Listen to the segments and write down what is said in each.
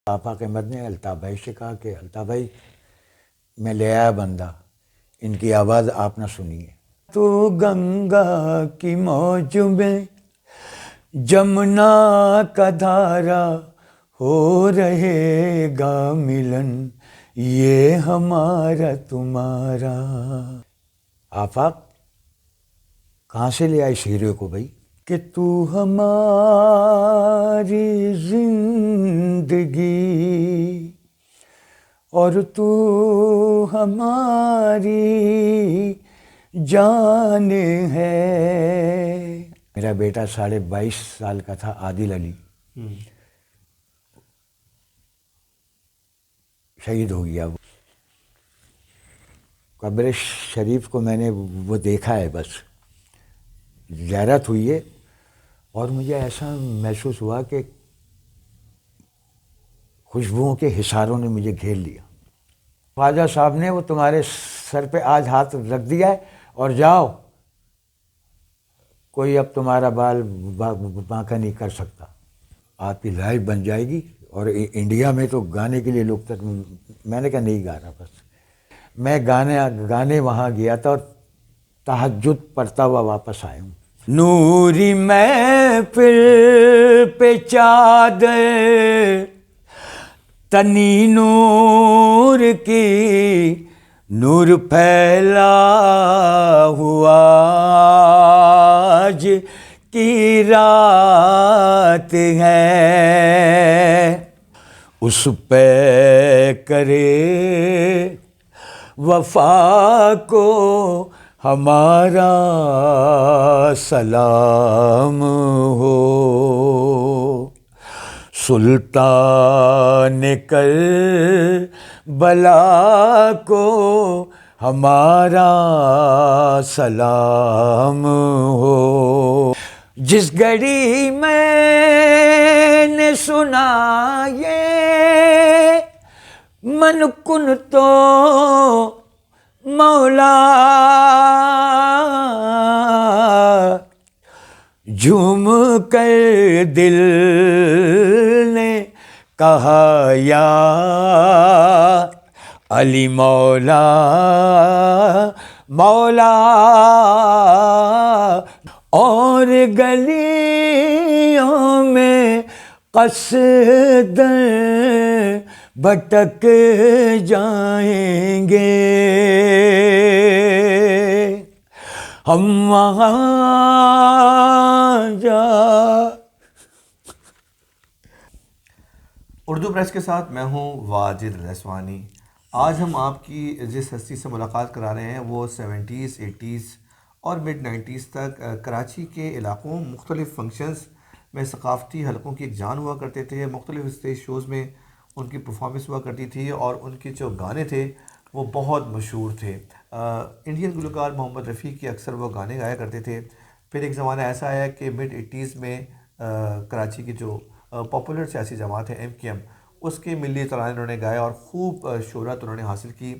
آفاق احمد نے الطاف بھائی سے کہا کہ الطاف بھائی میں لے آیا بندہ، ان کی آواز آپ نہ سنیے۔ تو گنگا کی موج میں جمنا کا دھارا ہو رہے گا ملن، یہ ہمارا تمہارا۔ آفاق کہاں سے لے آئی شیرے کو بھائی؟ کہ تو ہماری زندگی اور تو ہماری جان ہے۔ میرا بیٹا 22.5 سال کا تھا، عادل علی، شہید ہو گیا۔ وہ قبر شریف کو میں نے وہ دیکھا ہے، بس زیارت ہوئی ہے، اور مجھے ایسا محسوس ہوا کہ خوشبوؤں کے حصاروں نے مجھے گھیر لیا۔ خواجہ صاحب نے وہ تمہارے سر پہ آج ہاتھ رکھ دیا ہے، اور جاؤ، کوئی اب تمہارا بال باںکا نہیں کر سکتا۔ آپ کی لائف بن جائے گی، اور انڈیا میں تو گانے کے لیے لوگ تک، میں نے کہا نہیں گا رہا، بس میں گانے وہاں گیا تھا، اور تہجد پڑھتا ہوا واپس آیا ہوں۔ نوری محفل پہ چادر تنی نور کی، نور پھیلا ہوا آج کی رات ہے، اس پہ کرے وفا کو ہمارا سلام ہو، سلطان کربلا کو ہمارا سلام ہو۔ جس گھڑی میں نے سنا یہ من کن تو مولا، جھوم کر دل نے کہا یا علی مولا مولا، اور گلیوں میں قصداً بھٹک جائیں گے، ہم وہاں جا۔ اردو پریس کے ساتھ میں ہوں واجد رضوانی۔ آج ہم آپ کی جس ہستی سے ملاقات کرا رہے ہیں وہ 70s 80s اور مڈ 90s تک کراچی کے علاقوں مختلف فنکشنز میں ثقافتی حلقوں کی ایک جان ہوا کرتے تھے، مختلف اسٹیج شوز میں ان کی پرفارمنس ہوا کرتی تھی، اور ان کے جو گانے تھے وہ بہت مشہور تھے۔ انڈین گلوکار محمد رفیع کے اکثر وہ گانے گایا کرتے تھے۔ پھر ایک زمانہ ایسا آیا کہ مڈ 80s میں کراچی کی جو پاپولر سیاسی جماعت ہے MKM، اس کے ملی ترانے انہوں نے گائے اور خوب شہرت انہوں نے حاصل کی۔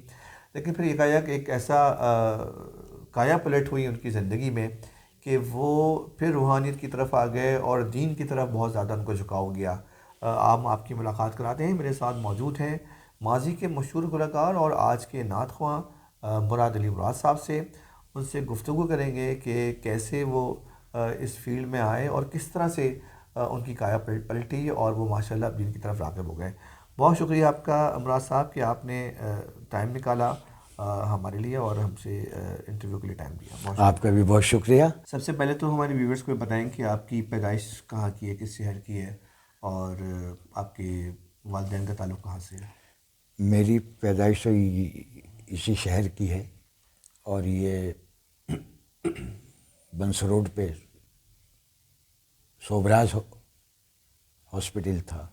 لیکن پھر ایک ایسا کایا پلٹ ہوئی ان کی زندگی میں کہ وہ پھر روحانیت کی طرف آ گئے، اور دین کی طرف بہت زیادہ ان کو جھکاؤ گیا۔ آپ کی ملاقات کراتے ہیں، میرے ساتھ موجود ہیں ماضی کے مشہور گلوکار اور آج کے نعت خواں مراد علی مراد صاحب سے۔ ان سے گفتگو کریں گے کہ کیسے وہ اس فیلڈ میں آئے اور کس طرح سے ان کی کایا پلٹی اور وہ ماشاءاللہ دین کی طرف راغب ہو گئے۔ بہت شکریہ آپ کا مراد صاحب کہ آپ نے ٹائم نکالا ہمارے لیے اور ہم سے انٹرویو کے لیے ٹائم دیا۔ آپ کا بھی بہت شکریہ۔ سب سے پہلے تو ہمارے ویورز کو بتائیں کہ آپ کی پیدائش کہاں کی ہے، کس شہر کی ہے، اور آپ کے والدین کا تعلق کہاں سے ہے؟ میری پیدائش تو اسی شہر کی ہے، اور یہ بنس روڈ پہ سوبراز ہاسپٹل تھا۔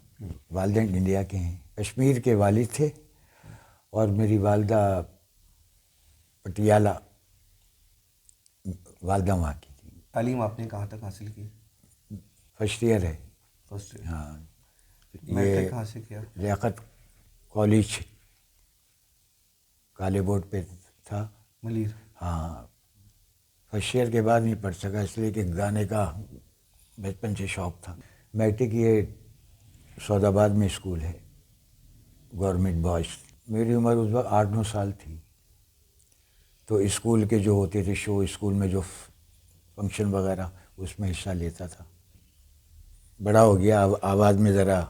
والدین انڈیا کے ہیں، کشمیر کے والد تھے، اور میری والدہ پٹیالہ، والدہ وہاں کی تھی۔ تعلیم آپ نے کہاں تک حاصل کی؟ فرسٹ ایئر ہے۔ First year. ہاں، میٹرک کہاں سے کیا؟ لیاقت کالج کالے بورڈ پہ تھا، ملیر۔ ہاں، فرسٹ ایئر کے بعد نہیں پڑھ سکا، اس لیے کہ گانے کا بچپن سے شوق تھا۔ میٹرک یہ سعود آباد میں اسکول ہے، گورنمنٹ بوائز. میری عمر اس وقت 8-9 سال تھی. تو اسکول کے جو ہوتے تھے شو، اسکول میں جو فنکشن وغیرہ، اس میں حصہ لیتا تھا. بڑا ہو گیا، آواز میں ذرا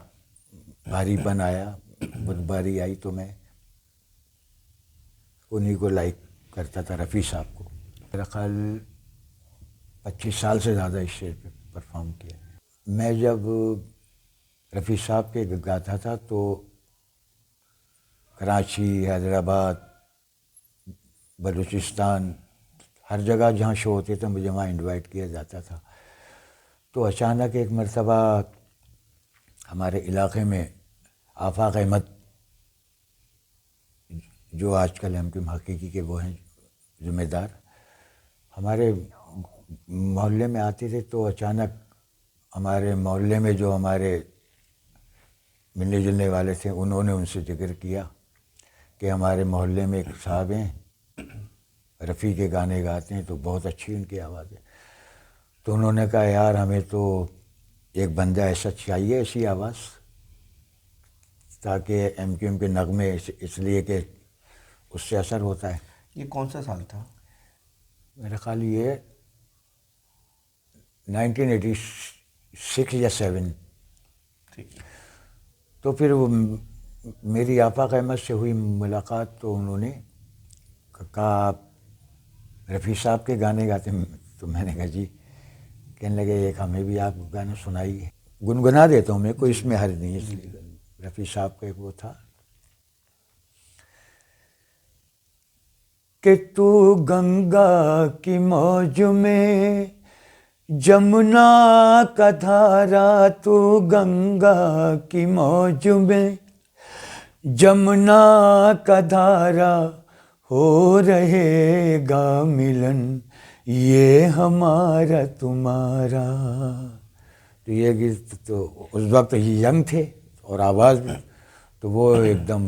بھاری پن آیا، بدباری آئی، تو میں انہیں کو لائک کرتا تھا، رفیع صاحب کو. میرا خیال 25 سال سے زیادہ اسٹیج پہ پرفارم کیا. میں جب رفیع صاحب کے گاتا تھا تو کراچی، حیدرآباد، بلوچستان، ہر جگہ جہاں شو ہوتے تھے مجھے وہاں انوائٹ کیا جاتا تھا. تو اچانک ایک مرتبہ ہمارے علاقے میں آفاق احمد، جو آج کل ایم کیو حقیقی کے وہ ہیں ذمہ دار، ہمارے محلے میں آتے تھے. تو اچانک ہمارے محلے میں جو ہمارے ملنے جلنے والے تھے، انہوں نے ان سے ذکر کیا کہ ہمارے محلے میں ایک صاحب ہیں، رفیع کے گانے گاتے ہیں، تو بہت اچھی ان کی آواز ہے. تو انہوں نے کہا یار ہمیں تو ایک بندہ ایسا چاہیے، ایسی آواز، تاکہ ایم کیو ایم کے نغمے، اس لیے کہ اس سے اثر ہوتا ہے. یہ کون سا سال تھا؟ میرا خیال یہ 1986 یا 7. ٹھیک ہے. تو پھر وہ میری آفاق احمد سے ہوئی ملاقات، تو انہوں نے کہا آپ رفیع صاحب کے گانے گاتے ہیں؟ تو میں نے کہا جی. کہنے لگے ایک ہمیں بھی آپ گانا سنائیے. گنگنا دیتا ہوں میں، کوئی اس میں حرج نہیں. اس لیے رفیع صاحب کا ایک وہ تھا کہ تو گنگا کی موج میں جمنا کا دھارا، تو گنگا کی موج میں جمنا کا دھارا، ہو رہے گا ملن یہ ہمارا تمہارا. تو یہ گیت تو اس وقت یہ ینگ تھے اور آواز بھی، تو وہ ایک دم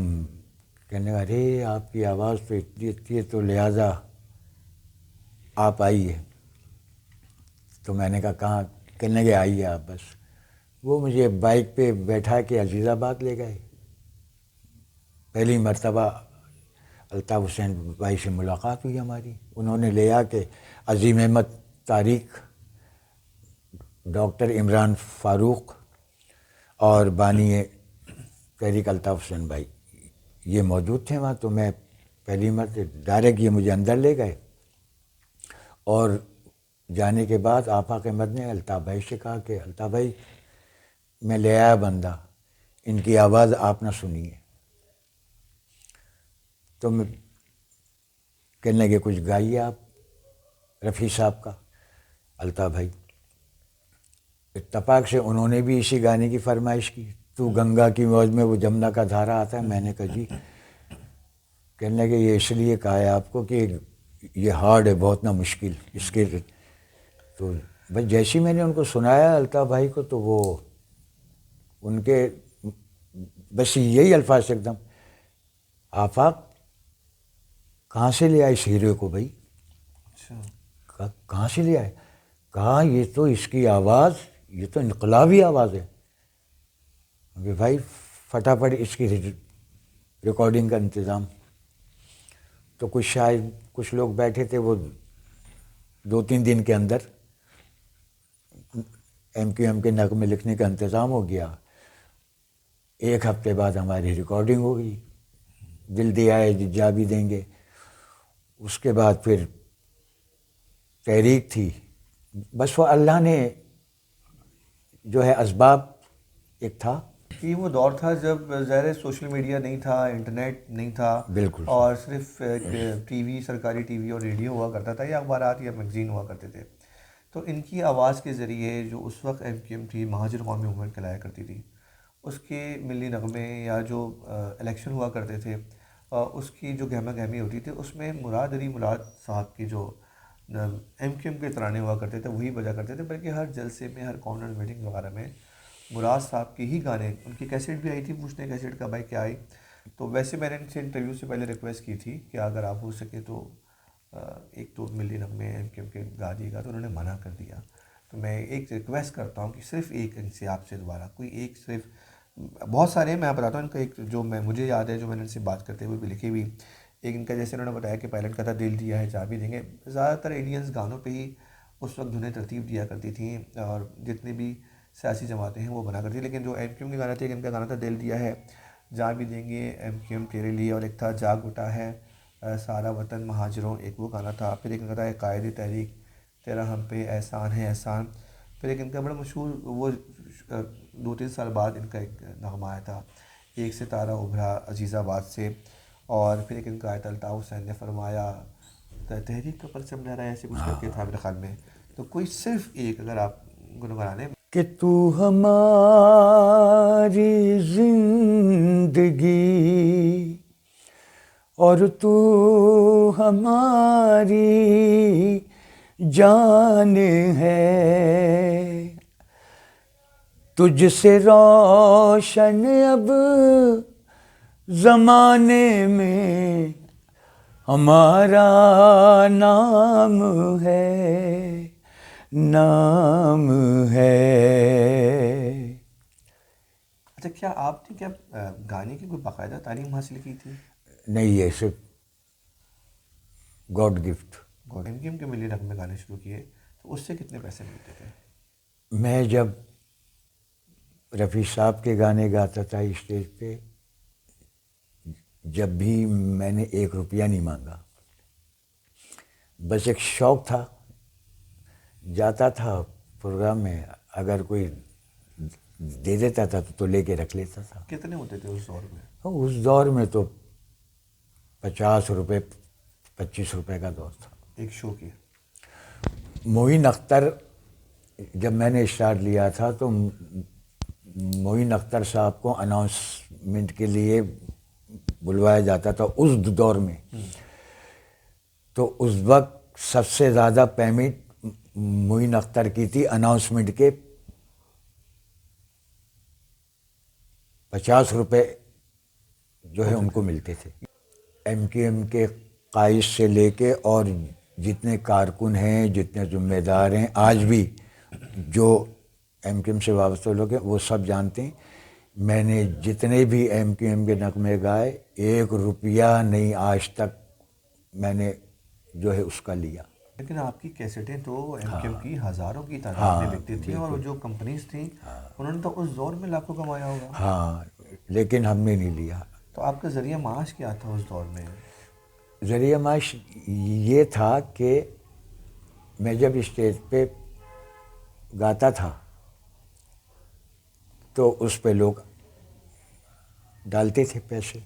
کہنے لگا ارے آپ کی آواز تو اتنی اچھی ہے، تو لہٰذا آپ آئیے. تو میں نے کہا کہاں؟ کہنے لگے آئیے آپ بس. وہ مجھے بائک پہ بیٹھا کے عزیز آباد لے گئے. پہلی مرتبہ الطاف حسین بھائی سے ملاقات ہوئی ہماری. انہوں نے لے آ کے عظیم احمد طارق، ڈاکٹر عمران فاروق اور بانی تحریک الطاف حسین بھائی یہ موجود تھے وہاں. تو میں پہلی مرتبہ ڈائریکٹ یہ مجھے اندر لے گئے، اور جانے کے بعد آفاق احمد نے الطاف بھائی سے کہا کہ الطاف بھائی میں لے آیا بندہ، ان کی آواز آپ نہ سنیے. تو میں کہنے لگے کچھ گائیے آپ رفیع صاحب کا. الطاف بھائی اتفاق سے انہوں نے بھی اسی گانے کی فرمائش کی، تو گنگا کی موج میں وہ جمنا کا دھارا آتا ہے. میں نے کہا جی. کہنے لگے یہ اس لیے کہا ہے آپ کو کہ یہ ہارڈ ہے بہت، نہ مشکل اس کے. تو بس جیسے میں نے ان کو سنایا الطاف بھائی کو، تو وہ ان کے بس یہی الفاظ ایک دم، آفاق کہاں سے لے آئے اس ہیرے کو بھائی؟ اچھا. کہاں سے لے آئے؟ کہا یہ تو اس کی آواز، یہ تو انقلابی آواز ہے. کہ بھائی فٹافٹ اس کی ریکارڈنگ کا انتظام. تو کچھ لوگ بیٹھے تھے، وہ 2-3 دن کے اندر ایم کیو ایم کے نغمے لکھنے کا انتظام ہو گیا. 1 ہفتے بعد ہماری ریکارڈنگ ہو گئی. دل دے آئے جا بھی دیں گے. اس کے بعد پھر تحریک تھی. بس وہ اللہ نے جو ہے اسباب ایک تھا. یہ وہ دور تھا جب ظاہر سوشل میڈیا نہیں تھا، انٹرنیٹ نہیں تھا، بالکل اور صرف ٹی وی، سرکاری ٹی وی اور ریڈیو ہوا کرتا تھا، یا اخبارات یا میگزین ہوا کرتے تھے. تو ان کی آواز کے ذریعے جو اس وقت ایم کیو ایم تھی، مہاجر قومی موومنٹ کہلایا کرتی تھی، اس کے ملی نغمے یا جو الیکشن ہوا کرتے تھے، اس کی جو گہما گہمی ہوتی تھی، اس میں مراد علی مراد صاحب کی جو ایم کیو ایم کے ترانے ہوا کرتے تھے وہی بجا کرتے تھے. بلکہ ہر جلسے میں، ہر کارنر میٹنگ وغیرہ میں مراد صاحب کی ہی گانے، ان کی کیسٹ بھی آئی تھی. پوچھنے کیسٹ کا بھائی کیا آئی؟ تو ویسے میں نے ان سے انٹرویو سے پہلے ریکویسٹ کی تھی کہ اگر آپ ہو سکے تو ایک تو ملی نغمے ایم کیو ایم کے گا دیے گا، تو انہوں نے منع کر دیا. تو میں ایک ریکویسٹ کرتا ہوں کہ صرف ایک ان سے، آپ سے دوبارہ کوئی ایک صرف بہت سارے ہیں. میں آپ بتاتا ہوں ان کا ایک جو مجھے یاد ہے جو میں نے ان سے بات کرتے ہوئے بھی لکھی ہوئی. ایک ان کا جیسے انہوں نے بتایا کہ پائلٹ کا تھا دل دیا ہے جا بھی دیں گے. زیادہ تر ایلینز گانوں پہ ہی اس وقت دھنیں ترتیب دیا کرتی تھیں اور جتنے بھی سیاسی جماعتیں ہیں وہ بنا کرتی. لیکن جو ایم کیو ایم کے گانا تھے, ان کا گانا تھا دل دیا ہے جہاں بھی دیں گے ایم کیو ایم تیرے لیے, اور ایک تھا جاگ اٹھا ہے سارا وطن مہاجروں, ایک وہ گانا تھا. پھر ایک ان کا تھا قائد تحریک تیرا ہم پہ احسان ہے احسان. پھر ایک ان کا بڑا مشہور وہ 2-3 سال بعد ان کا ایک نغمہ آیا تھا ایک ستارہ ابھرا عزیز آباد سے. اور پھر ایک ان کا آیا تھا الطاف حسین نے فرمایا تحریک کا پرچم لہرایا, ایسے کچھ کر کے تھا میرے خیال میں. تو کوئی صرف ایک اگر آپ گنگنانے کہ تو ہماری زندگی اور تو ہماری جان ہے, تجھ سے روشن اب زمانے میں ہمارا نام ہے, نام ہے. اچھا کیا آپ نے کیا گانے کی کوئی باقاعدہ تعلیم حاصل کی تھی؟ نہیں, یہ صرف God gift. M Q M کے ملی نغمے گانے شروع کیے تو اس سے کتنے پیسے ملتے تھے؟ میں جب رفیع صاحب کے گانے گاتا تھا اسٹیج پہ, جب بھی میں نے 1 روپیہ نہیں مانگا, بس ایک شوق تھا. جاتا تھا پروگرام میں, اگر کوئی دے دیتا تھا تو لے کے رکھ لیتا تھا. کتنے ہوتے تھے اس دور میں؟ اس دور میں تو 50 روپے 25 روپے کا دور تھا ایک شو کی. معین اختر جب میں نے اسٹارٹ لیا تھا تو معین اختر صاحب کو اناؤنسمنٹ کے لیے بلوایا جاتا تھا اس دور میں. تو اس وقت سب سے زیادہ پیمنٹ معین اختر کی تھی اناؤنسمنٹ کے 50 روپے جو ہے ان کو ملتے تھے. ایم کیو ایم کے قائد سے لے کے اور جتنے کارکن ہیں, جتنے ذمہ دار ہیں, آج بھی جو ایم کیو ایم سے وابستہ لوگ ہیں وہ سب جانتے ہیں. میں نے جتنے بھی ایم کیو ایم کے نغمے گائے 1 روپیہ نہیں آج تک میں نے جو ہے اس کا لیا. لیکن آپ کی کیسٹیں تو ایم کیو ایم کی ہزاروں کی تعداد میں بکتی تھیں, اور جو کمپنیز تھیں انہوں نے تو اس دور میں لاکھوں کمایا ہوگا. ہاں, لیکن ہم نے نہیں لیا. تو آپ کا ذریعہ معاش کیا تھا اس دور میں؟ ذریعہ معاش یہ تھا کہ میں جب اسٹیج پہ گاتا تھا تو اس پہ لوگ ڈالتے تھے پیسے.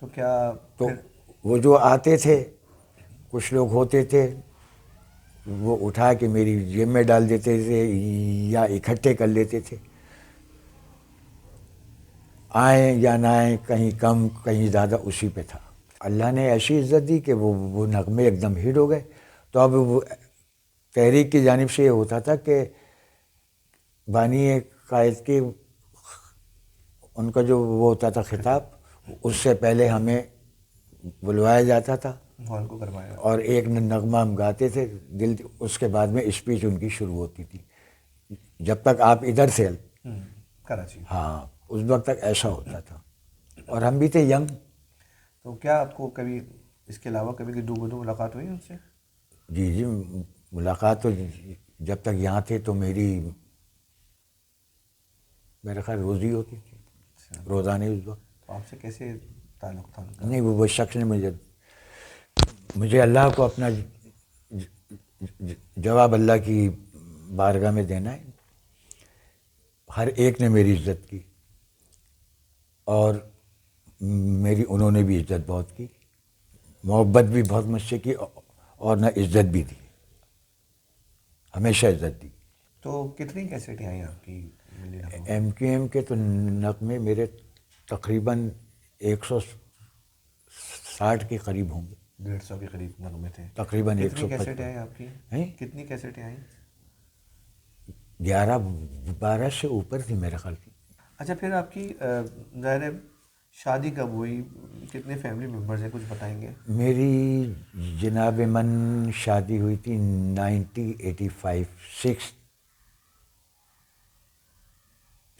تو کیا تو وہ جو آتے تھے کچھ لوگ ہوتے تھے وہ اٹھا کے میری جیب میں ڈال دیتے تھے یا اکٹھے کر لیتے تھے. آئیں یا نہ آئیں, کہیں کم کہیں زیادہ, اسی پہ تھا. اللہ نے ایسی عزت دی کہ وہ نغمے ایک دم ہٹ ہو گئے. تو اب وہ تحریک کی جانب سے یہ ہوتا تھا کہ بانی قائد کی ان کا جو وہ ہوتا تھا خطاب, اس سے پہلے ہمیں بلوایا جاتا تھا ہال کو کروایا, اور ایک نغمہ ہم گاتے تھے دل, اس کے بعد میں اسپیچ ان کی شروع ہوتی تھی. جب تک آپ ادھر سے کراچی. ہاں, اس وقت تک ایسا ہوتا تھا, اور ہم بھی تھے ینگ. تو کیا آپ کو کبھی اس کے علاوہ کبھی دو ملاقات ہوئی ان سے؟ جی ملاقات تو جب تک یہاں تھے تو میرے خیال روزی ہوتی تھی, روزانے اس وقت. تو آپ سے کیسے تعلق تھا ان کا؟ نہیں, وہ شخص نے مجھے اللہ کو اپنا جواب اللہ کی بارگاہ میں دینا ہے. ہر ایک نے میری عزت کی اور انہوں نے بھی عزت بہت کی, محبت بھی بہت مجھ سے کی, اور نہ عزت بھی دی, ہمیشہ عزت دی. تو کتنی کیسٹیں آئیں آپ کی؟ ایم کیو ایم کے تو نغمے میرے تقریباً 160 کے قریب ہوں گے. 150 کے قریب نغمے تھے تقریباً. کتنی کیسٹیں آئیں آپ کی؟ کتنی کیسٹیں آئیں؟ 11-12 سے اوپر تھی میرے خیال کی. اچھا, پھر آپ کی ظاہر شادی کب ہوئی, کتنے فیملی ممبرز ہیں, کچھ بتائیں گے؟ میری جناب من شادی ہوئی تھی 1985 6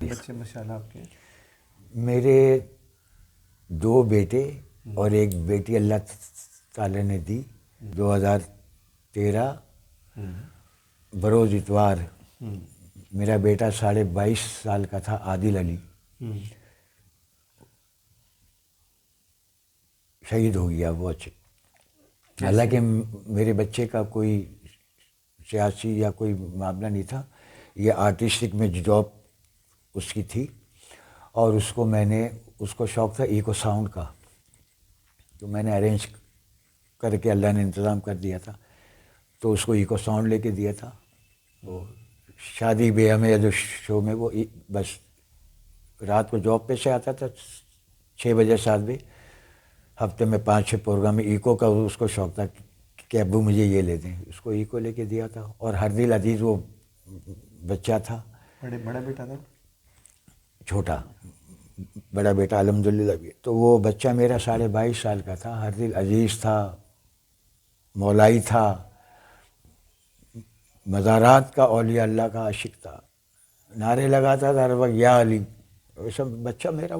بچے ماشاء اللہ آپ کے؟ میرے 2 بیٹے اور ایک بیٹی اللہ تعالی نے دی 2013 بروز اتوار. میرا بیٹا 22.5 سال کا تھا، عادل علی، شہید ہو گیا وہ. اچھے حالانکہ میرے بچے کا کوئی سیاسی یا کوئی معاملہ نہیں تھا، یہ آرٹسٹک میں جاب اس کی تھی، اور اس کو شوق تھا ایکو ساؤنڈ کا، تو میں نے ارینج کر کے اللہ نے انتظام کر دیا تھا، تو اس کو ایکو ساؤنڈ لے کے دیا تھا. وہ شادی بیاہ میں یا جو شو میں وہ بس رات کو جاب پہ سے آتا تھا 6 بجے 7 بجے، ہفتے میں 5-6 پروگرام میں ایکو کا اس کو شوق تھا کہ ابو مجھے یہ لے دیں، اس کو ایکو لے کے دیا تھا. اور ہر دل عزیز وہ بچہ تھا. بڑا بیٹا تھا؟ چھوٹا، بڑا بیٹا الحمدللہ بھی. تو وہ بچہ میرا 22.5 سال کا تھا، ہر دل عزیز تھا، مولائی تھا، مزارات کا اولیاء اللہ کا عاشق تھا، نعرے لگاتا تھا ہر وقت یا علی. وہ سب بچہ میرا.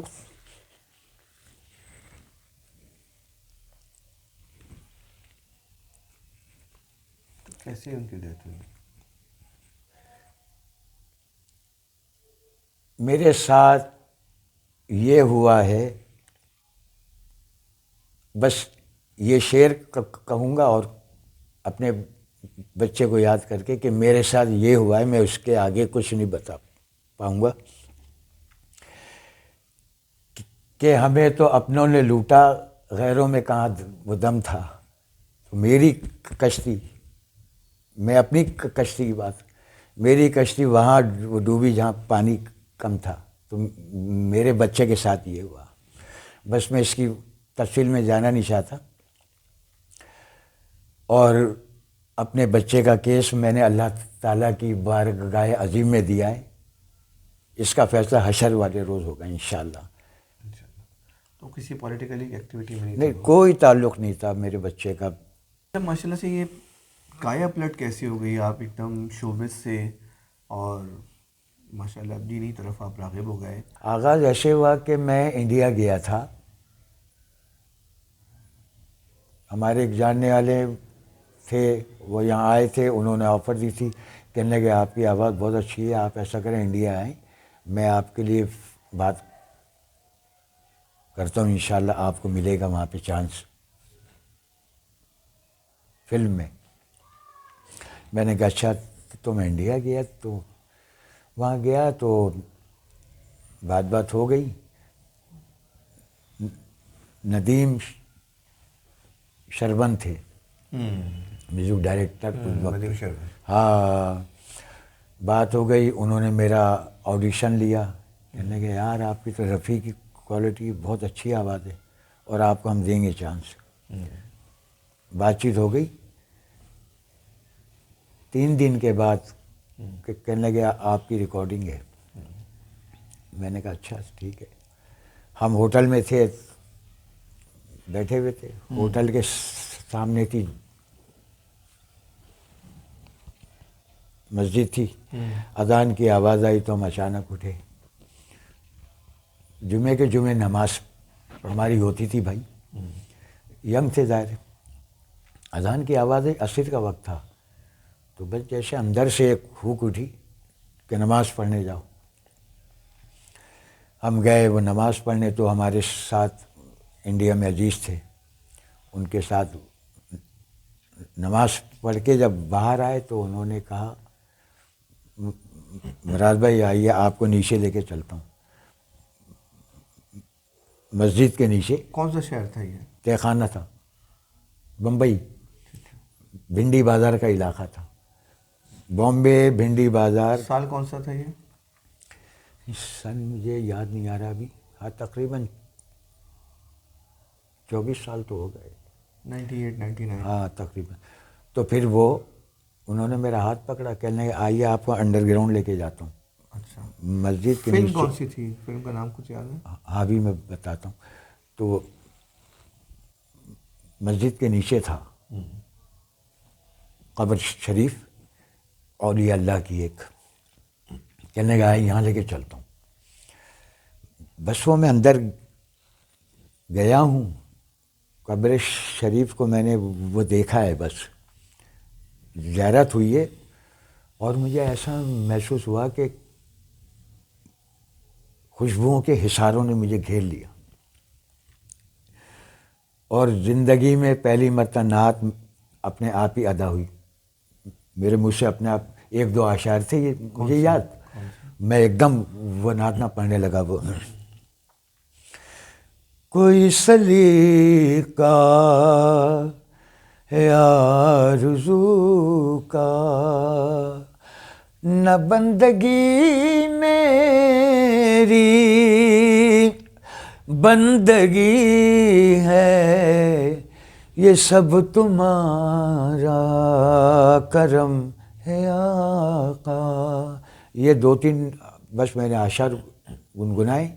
کیسے ان کی ڈیتھ ہوئی؟ میرے ساتھ یہ ہوا ہے، بس یہ شعر کہوں گا اور اپنے بچے کو یاد کر کے کہ میرے ساتھ یہ ہوا ہے، میں اس کے آگے کچھ نہیں بتا پاؤں گا. کہ ہمیں تو اپنوں نے لوٹا، غیروں میں کہاں وہ دم تھا. تو میری کشتی، میں اپنی کشتی کی بات، میری کشتی وہاں ڈوبی جہاں پانی کم تھا. تو میرے بچے کے ساتھ یہ ہوا. بس میں اس کی تفصیل میں جانا نہیں چاہتا. اور اپنے بچے کا کیس میں نے اللہ تعالیٰ کی بارگاہ عظیم میں دیا ہے. اس کا فیصلہ حشر والے روز ہوگا انشاءاللہ. تو کسی پولیٹیکلی ایکٹیویٹی میں نہیں، کوئی تعلق نہیں تھا میرے بچے کا. ماشاء اللہ سے یہ کایا پلٹ کیسی ہو گئی؟ آپ ایک دم شوبز سے اور ماشاء اللہ دینی طرف آپ راغب ہو گئے. آغاز ایسے ہوا کہ میں انڈیا گیا تھا. ہمارے ایک جاننے والے تھے، وہ یہاں آئے تھے، انہوں نے آفر دی تھی، کہنے لگے آپ کی آواز بہت اچھی ہے، آپ ایسا کریں انڈیا آئیں، میں آپ کے لیے بات کرتا ہوں، انشاءاللہ آپ کو ملے گا وہاں پہ چانس فلم میں. میں نے کہا اچھا. تو میں انڈیا گیا، تو وہاں گیا تو بات ہو گئی. ندیم شربن تھے میوزک ڈائریکٹر اس وقت. ہاں، بات ہو گئی. انہوں نے میرا آڈیشن لیا. کہنے کہ یار آپ کی تو رفیع کی کوالٹی بہت اچھی آواز ہے اور آپ کو ہم دیں گے چانس. بات چیت ہو گئی. 3 دن کے بعد کہنے لگے آپ کی ریکارڈنگ ہے. میں نے کہا اچھا ٹھیک ہے. ہم ہوٹل میں تھے، بیٹھے ہوئے تھے. ہوٹل کے سامنے تھی مسجد تھی. اذان کی آواز آئی تو ہم اچانک اٹھے. جمعے کے جمعے نماز ہماری ہوتی تھی بھائی، ینگ تھے ظاہر. اذان کی آواز عصر کا وقت تھا، تو بس جیسے اندر سے ایک ہوک اٹھی کہ نماز پڑھنے جاؤ. ہم گئے وہ نماز پڑھنے. تو ہمارے ساتھ انڈیا میں عزیز تھے، ان کے ساتھ نماز پڑھ کے جب باہر آئے تو انہوں نے کہا مراز بھائی آئیے آپ کو نیچے لے کے چلتا ہوں. مسجد کے نیچے. کون سا شہر تھا یہ؟ تہ خانہ تھا، بمبئی، بھنڈی بازار کا علاقہ تھا. بامبے بھنڈی بازار. سال کون سا تھا یہ؟ سن مجھے یاد نہیں آ رہا ابھی. ہاں تقریباً 24 سال تو ہو گئے. 98 99. ہاں تقریباً. تو پھر وہ انہوں نے میرا ہاتھ پکڑا، کہنے آئیے آپ کو انڈر گراؤنڈ لے کے جاتا ہوں. اچھا. مسجد کے فلم نیچے. کون سی تھی؟ فلم کا نام کچھ یاد ہے؟ ہاں بھی میں بتاتا ہوں. تو مسجد کے نیچے تھا قبر شریف اولیاء اللہ کی ایک. کہنے لگا یہاں لے کے چلتا ہوں. بس وہ میں اندر گیا ہوں, قبر شریف کو میں نے وہ دیکھا ہے, بس زیارت ہوئی ہے, اور مجھے ایسا محسوس ہوا کہ خوشبوؤں کے حصاروں نے مجھے گھیر لیا, اور زندگی میں پہلی مرتبہ نعت اپنے آپ ہی ادا ہوئی. میرے منہ سے اپنے آپ ایک دو اشعار تھے, یہ مجھے یاد, میں ایک دم وہ نعت نہ پڑھنے لگا. وہ کوئی سلیقہ ہے آرزو کا, نہ بندگی میری بندگی ہے, یہ سب تمہارا کرم ہے آقا. یہ دو تین بس میں نے اشعار گنگنائے,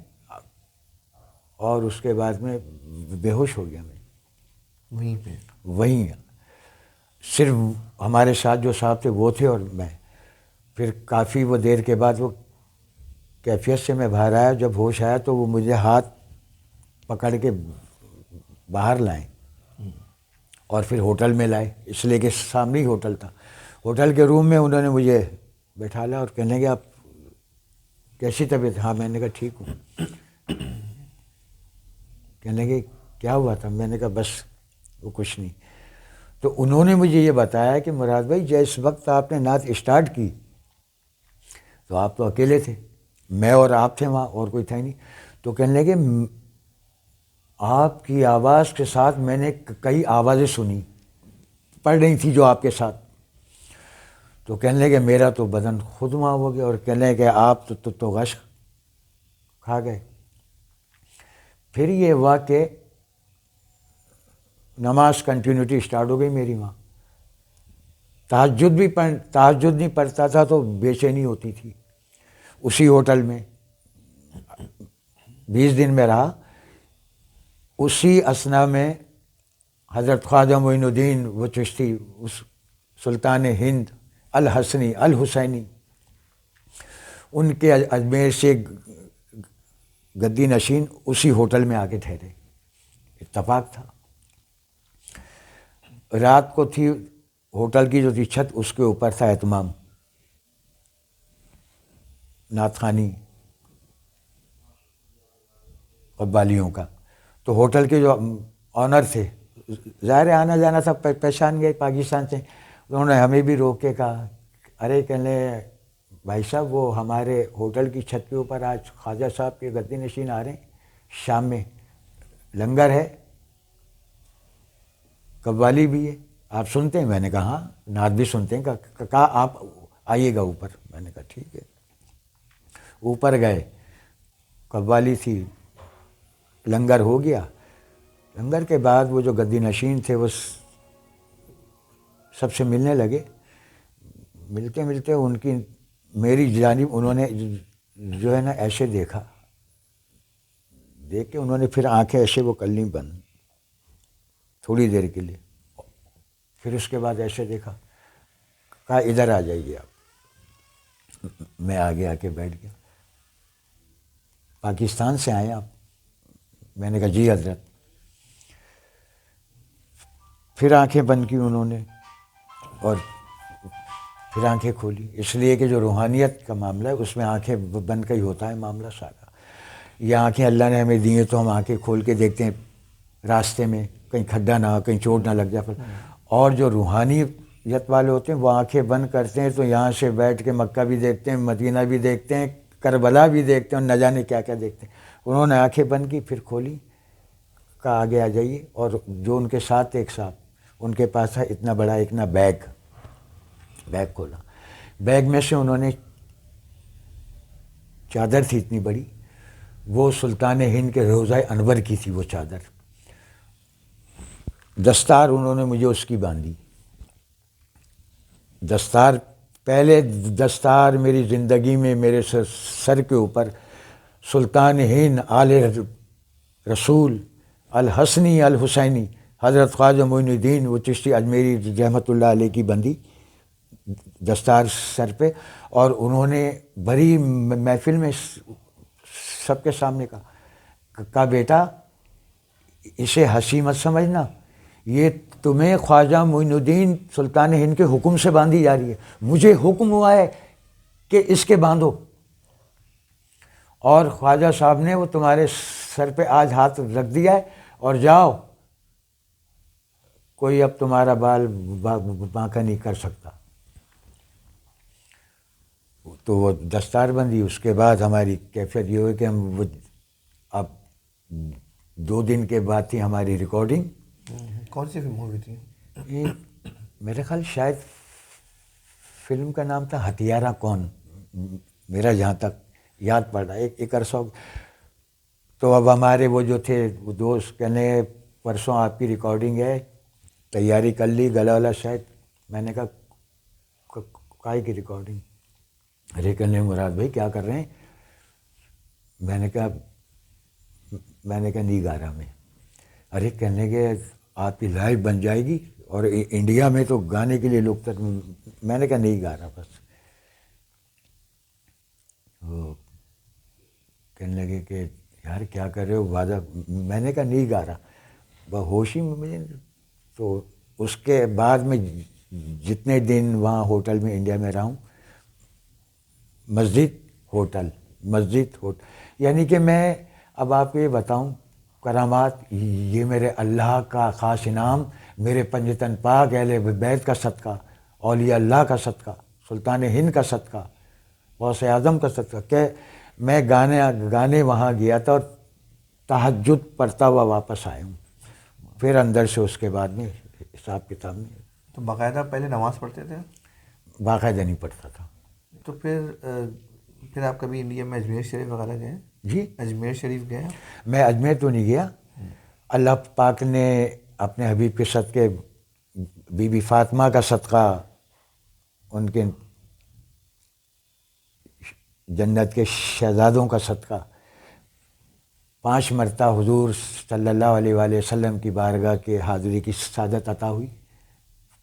اور اس کے بعد میں بے ہوش ہو گیا. میں وہیں صرف ہمارے ساتھ جو صاحب تھے وہ تھے اور میں. پھر کافی وہ دیر کے بعد وہ کیفیت سے میں باہر آیا. جب ہوش آیا تو وہ مجھے ہاتھ پکڑ کے باہر لائیں, اور پھر ہوٹل میں لائے, اس لیے کہ سامنے ہی ہوٹل تھا. ہوٹل کے روم میں انہوں نے مجھے بیٹھا لا اور کہنے لگے آپ کیسی طبیعت؟ ہاں میں نے کہا ٹھیک ہوں. کہنے لگے کیا ہوا تھا؟ میں نے کہا بس وہ کچھ نہیں. تو انہوں نے مجھے یہ بتایا کہ مراد بھائی جس وقت آپ نے نعت اسٹارٹ کی تو آپ تو اکیلے تھے, میں اور آپ تھے وہاں, اور کوئی تھا ہی نہیں. تو کہنے لگے آپ کی آواز کے ساتھ میں نے کئی آوازیں سنی پڑھ رہی تھی جو آپ کے ساتھ. تو کہنے لگے میرا تو بدن خود وہاں ہو گیا, اور کہنے لگے آپ تو غش کھا گئے. پھر یہ ہوا کہ نماز کنٹینیوٹی اسٹارٹ ہو گئی میری وہاں. تہجد نہیں پڑھتا تھا تو بے چینی ہوتی تھی. اسی ہوٹل میں 20 دن میں رہا. اسی اثنا میں حضرت خواجہ معین الدین وہ چشتی, اس سلطان ہند الحسنی الحسینی, ان کے اجمیر سے گدی نشین اسی ہوٹل میں آ کے ٹھہرے. اتفاق تھا. رات کو تھی ہوٹل کی جو تھی چھت, اس کے اوپر تھا اہتمام نعت خوانی قوالیوں کا. تو ہوٹل کے جو آنر تھے, ظاہر آنا جانا تھا, پہچان گئے پاکستان سے. انہوں نے ہمیں بھی روک کے کہا ارے کہنے بھائی صاحب وہ ہمارے ہوٹل کی چھت کے اوپر آج خواجہ صاحب کے گدی نشین آ رہے ہیں, شام میں لنگر ہے, قوالی بھی ہے, آپ سنتے ہیں؟ میں نے کہا ہاں نعت بھی سنتے ہیں. کہا آپ آئیے گا اوپر. میں نے کہا ٹھیک ہے. اوپر گئے, قوالی تھی, لنگر ہو گیا. لنگر کے بعد وہ جو گدی نشین تھے وہ سب سے ملنے لگے. ملتے ملتے ان کی میری جانب انہوں نے جو ہے نا ایسے دیکھا, دیکھ کے انہوں نے پھر آنکھیں ایسے وہ کر لیں بند تھوڑی دیر کے لیے. پھر اس کے بعد ایسے دیکھا, کہا ادھر آ جائیے آپ. میں آگے آ کے بیٹھ گیا. پاکستان سے آئے آپ؟ میں نے کہا جی حضرت. پھر آنکھیں بند کی انہوں نے اور پھر آنکھیں کھولی, اس لیے کہ جو روحانیت کا معاملہ ہے اس میں آنکھیں بند کا ہی ہوتا ہے معاملہ سارا. یہ آنکھیں اللہ نے ہمیں دی ہیں تو ہم آنکھیں کھول کے دیکھتے ہیں راستے میں کہیں کھڈا نہ ہو, کہیں چوٹ نہ لگ جائے. اور جو روحانیت والے ہوتے ہیں وہ آنکھیں بند کرتے ہیں تو یہاں سے بیٹھ کے مکہ بھی دیکھتے ہیں, مدینہ بھی دیکھتے ہیں, کربلا بھی دیکھتے ہیں, اور نہ جانے کیا کیا دیکھتے ہیں. انہوں نے آنکھیں بند کی, پھر کھولی, کہا آگے آ جائیے. اور جو ان کے ساتھ ایک صاحب, ان کے پاس تھا اتنا بڑا ایک نا بیگ کھولا. بیگ میں سے انہوں نے چادر تھی اتنی بڑی, وہ سلطان ہند کے روضہ انور کی تھی وہ چادر. دستار انہوں نے مجھے اس کی باندھی. دستار پہلے دستار میری زندگی میں میرے سر کے اوپر سلطان ہند آل رسول الحسنی الحسینی حضرت خواجہ معین الدین وہ چشتی اجمیری رحمۃ اللہ علیہ کی بندی دستار سر پہ, اور انہوں نے بڑی محفل میں سب کے سامنے کہا بیٹا اسے ہنسی مت سمجھنا, یہ تمہیں خواجہ معین الدین سلطان ہند کے حکم سے باندھی جا رہی ہے, مجھے حکم ہوا ہے کہ اس کے باندھو, اور خواجہ صاحب نے وہ تمہارے سر پہ آج ہاتھ رکھ دیا ہے, اور جاؤ کوئی اب تمہارا بال بانکا نہیں کر سکتا. تو وہ دستار بندی, اس کے بعد ہماری کیفیت یہ ہوئی کہ ہم اب 2 دن کے بعد تھی ہماری ریکارڈنگ. کون سی فلم مووی تھی؟ یہ میرے خیال شاید فلم کا نام تھا ہتھیارہ کون, میرا جہاں تک یاد پڑ رہا ہے, ایک عرصہ. تو اب ہمارے وہ جو تھے وہ دوست کہنے پرسوں آپ کی ریکارڈنگ ہے, تیاری کر لی گلا والا شاید. میں نے کہا کائی کی ریکارڈنگ؟ ارے کہنے مراد بھائی کیا کر رہے ہیں؟ میں نے کہا نہیں گا رہا میں. ارے کہنے کے آپ کی لائف بن جائے گی, اور انڈیا میں تو گانے کے لیے لوگ تک. میں نے کہا نہیں گا رہا بس. وہ کہنے لگے کہ یار کیا کر رہے ہو وعدہ. میں نے کہا نہیں گا رہا, بہوشی میں مجھے. تو اس کے بعد میں جتنے دن وہاں ہوٹل میں انڈیا میں رہا ہوں, مسجد ہوٹل, یعنی کہ میں اب آپ کو یہ بتاؤں کرامات, یہ میرے اللہ کا خاص انعام, میرے پنجتن پاک اہل بیت کا صدقہ, اولیاء اللہ کا صدقہ, سلطان ہند کا صدقہ, غوث اعظم کا صدقہ, کہ میں گانے وہاں گیا تھا اور تہجد پڑھتا ہوا واپس آیا ہوں. پھر اندر سے اس کے بعد میں حساب کتاب میں. تو باقاعدہ پہلے نماز پڑھتے تھے؟ باقاعدہ نہیں پڑھتا تھا. تو پھر آپ کبھی انڈیا میں اجمیر شریف وغیرہ گئے؟ جی اجمیر شریف گئے؟ میں اجمیر تو نہیں گیا. اللہ پاک نے اپنے حبیب کے صدقے, بی بی فاطمہ کا صدقہ, ان کے جنت کے شہزادوں کا صدقہ, 5 مرتبہ حضور صلی اللہ علیہ وآلہ وسلم کی بارگاہ کے حاضری کی سعادت عطا ہوئی.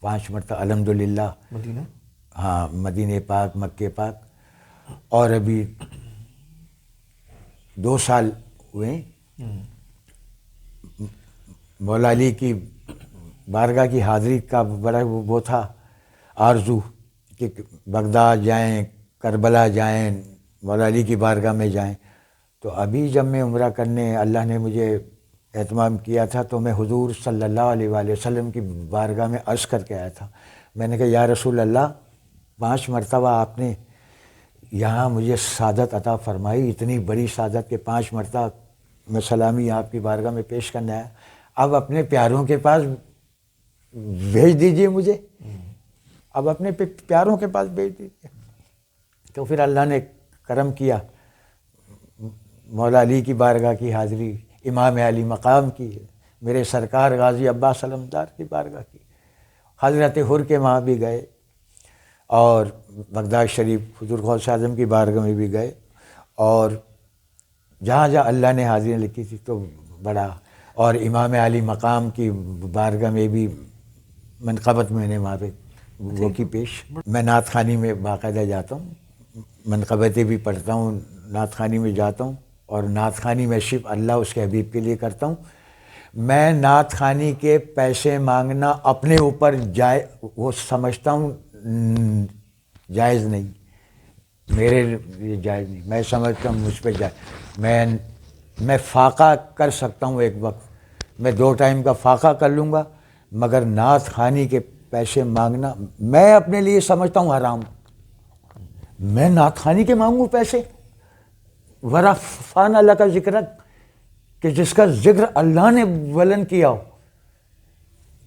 5 مرتبہ الحمدللہ. مدینہ؟ ہاں مدینہ پاک, مکہ پاک. اور ابھی 2 سال ہوئے مولا علی کی بارگاہ کی حاضری کا بڑا وہ تھا آرزو کہ بغداد جائیں, کربلا جائیں, مولا علی کی بارگاہ میں جائیں. تو ابھی جب میں عمرہ کرنے اللہ نے مجھے اہتمام کیا تھا تو میں حضور صلی اللہ علیہ وآلہ وسلم کی بارگاہ میں عرض کر کے آیا تھا. میں نے کہا یا رسول اللہ 5 مرتبہ آپ نے یہاں مجھے سعادت عطا فرمائی, اتنی بڑی سعادت کہ 5 مرتبہ میں سلامی آپ کی بارگاہ میں پیش کرنے آیا, اب اپنے پیاروں کے پاس بھیج دیجئے مجھے, اب اپنے پیاروں کے پاس بھیج دیجئے. تو پھر اللہ نے کرم کیا, مولا علی کی بارگاہ کی حاضری, امام علی مقام کی, میرے سرکار غازی عباس علمدار کی بارگاہ کی, حضرت حر کے وہاں بھی گئے, اور بغداد شریف حضور غوث اعظم کی بارگاہ میں بھی گئے, اور جہاں جہاں اللہ نے حاضریاں لکھی تھی تو بڑا. اور امام علی مقام کی بارگاہ میں بھی منقبت میں نے وہاں پہ وہ کی پیش. میں نعت خوانی میں باقاعدہ جاتا ہوں, منقبتیں بھی پڑھتا ہوں, نعت خوانی میں جاتا ہوں, اور نعت خوانی میں صرف اللہ اس کے حبیب کے لیے کرتا ہوں. میں نعت خوانی کے پیسے مانگنا اپنے اوپر وہ سمجھتا ہوں جائز نہیں, میرے لیے جائز نہیں. میں سمجھتا ہوں مجھ پہ جائز, میں فاقہ کر سکتا ہوں ایک وقت, میں 2 ٹائم کا فاقہ کر لوں گا, مگر نعت خوانی کے پیسے مانگنا میں اپنے لیے سمجھتا ہوں حرام. میں نعت خوانی کے مانگوں پیسے؟ ورفعنا لک ذکرک, کہ جس کا ذکر اللہ نے بلند کیا ہو,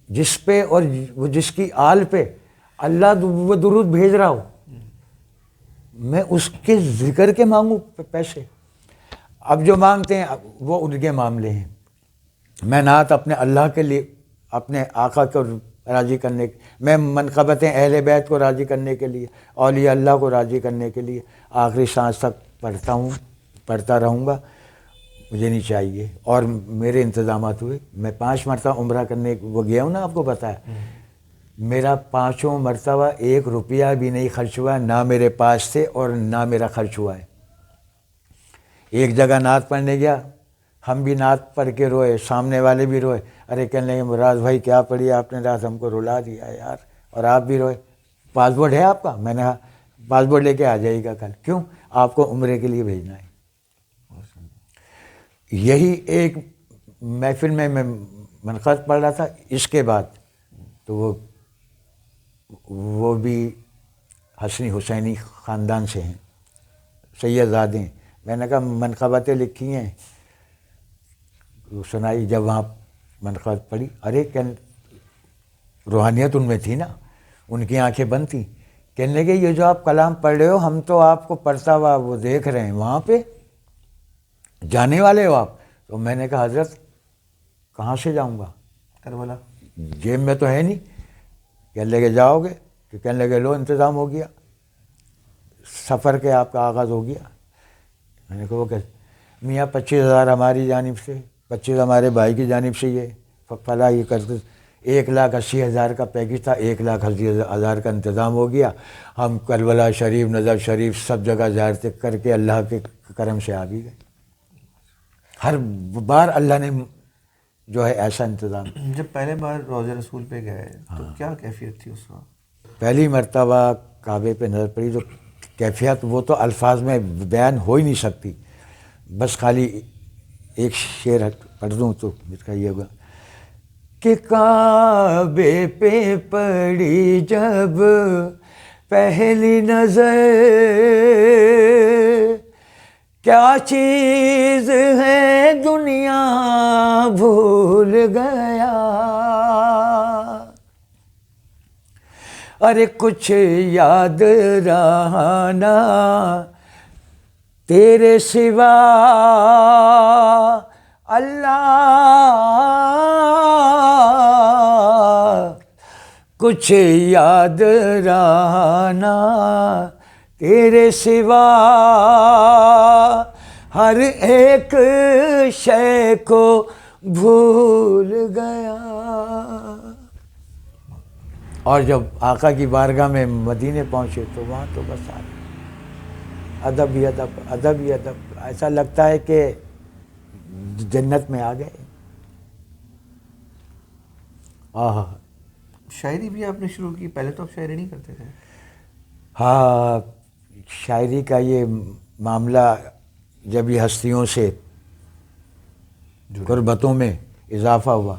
جس پہ اور جس کی آل پہ اللہ وہ درود بھیج رہا ہو, میں اس کے ذکر کے مانگوں پیسے؟ اب جو مانگتے ہیں وہ ان کے معاملے ہیں. میں نعت اپنے اللہ کے لیے, اپنے آقا کو راضی کرنے, میں منقبتیں اہل بیت کو راضی کرنے کے لیے, اولیاء اللہ کو راضی کرنے کے لیے آخری سانس تک پڑھتا ہوں, پڑھتا رہوں گا, مجھے نہیں چاہیے. اور میرے انتظامات ہوئے, میں 5 مرتبہ عمرہ کرنے وہ گیا ہوں نا, آپ کو بتایا, میرا 5 مرتبہ 1 روپیہ بھی نہیں خرچ ہوا، نہ میرے پاس سے اور نہ میرا خرچ ہوا ہے۔ ایک جگہ نعت پڑھنے گیا، ہم بھی نعت پڑھ کے روئے، سامنے والے بھی روئے، ارے کہنے لگے مراد بھائی کیا پڑھی آپ نے رات، ہم کو رلا دیا یار، اور آپ بھی روئے۔ پاسپورٹ ہے آپ کا؟ میں نے کہا پاسپورٹ لے کے آ جائے گا کل۔ کیوں؟ آپ کو عمرے کے لیے بھیجنا ہے۔ یہی ایک محفل میں منقبت پڑھ رہا تھا، اس کے بعد تو وہ بھی حسنی حسینی خاندان سے ہیں، سید زادے ہیں۔ میں نے کہا منقبتیں لکھی ہیں، سنائی، جب وہاں منقبت پڑھی، ارے روحانیت ان میں تھی نا، ان کی آنکھیں بند تھیں۔ کہنے لگے یہ جو آپ کلام پڑھ رہے ہو ہم تو آپ کو پڑھتا ہوا وہ دیکھ رہے ہیں، وہاں پہ جانے والے ہو آپ؟ تو میں نے کہا حضرت کہاں سے جاؤں گا، کربلا جیب میں تو ہے نہیں۔ کہنے لگے جاؤ گے؟ کہ کہنے لگے لو انتظام ہو گیا، سفر کے آپ کا آغاز ہو گیا۔ میں نے کہا وہ کہ میاں 25,000 ہماری جانب سے، 25 ہمارے بھائی کی جانب سے، یہ فلاں یہ کرتے، 1,80,000 کا پیکج تھا، 1,80,000 کا انتظام ہو گیا۔ ہم کربلا شریف، نجف شریف سب جگہ زیارتیں کر کے اللہ کے کرم سے آ بھی گئے۔ ہر بار اللہ نے جو ہے ایسا انتظام۔ جب پہلے بار روضہ رسول پہ گئے تو کیا کیفیت تھی اس وقت؟ پہلی مرتبہ کعبے پہ نظر پڑی، جو کیفیت وہ تو الفاظ میں بیان ہو ہی نہیں سکتی۔ بس خالی ایک شعر پڑھ دوں تو اس کا یہ ہوگا کہ کعبے پہ پڑی جب پہلی نظر، کیا چیز ہے دنیا بھول گیا، ارے کچھ یاد رہا نہ تیرے سوا اللہ، کچھ یاد رہا نہ تیرے سوا، ہر ایک شے کو بھول گیا۔ اور جب آقا کی بارگاہ میں مدینے پہنچے تو وہاں تو بس ادب ہی ادب، ادب ہی ادب، ایسا لگتا ہے کہ جنت میں آ گئے۔ آہا، شاعری بھی آپ نے شروع کی؟ پہلے تو آپ شاعری نہیں کرتے تھے۔ ہاں، شاعری کا یہ معاملہ جب یہ ہستیوں سے قربتوں میں اضافہ ہوا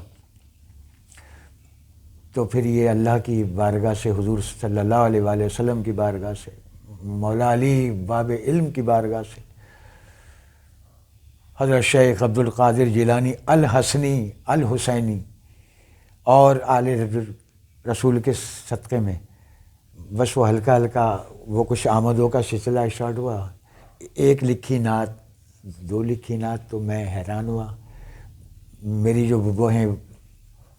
تو پھر یہ اللہ کی بارگاہ سے، حضور صلی اللہ علیہ وآلہ وسلم کی بارگاہ سے، مولا علی باب علم کی بارگاہ سے، حضرت شیخ عبد القادر جیلانی الحسنی الحسینی اور آل رسول کے صدقے میں بس وہ ہلکا ہلکا وہ کچھ آمدوں کا سلسلہ اسٹارٹ ہوا۔ 1 لکھی نعت، 2 لکھی نعت تو میں حیران ہوا۔ میری جو وہ ہیں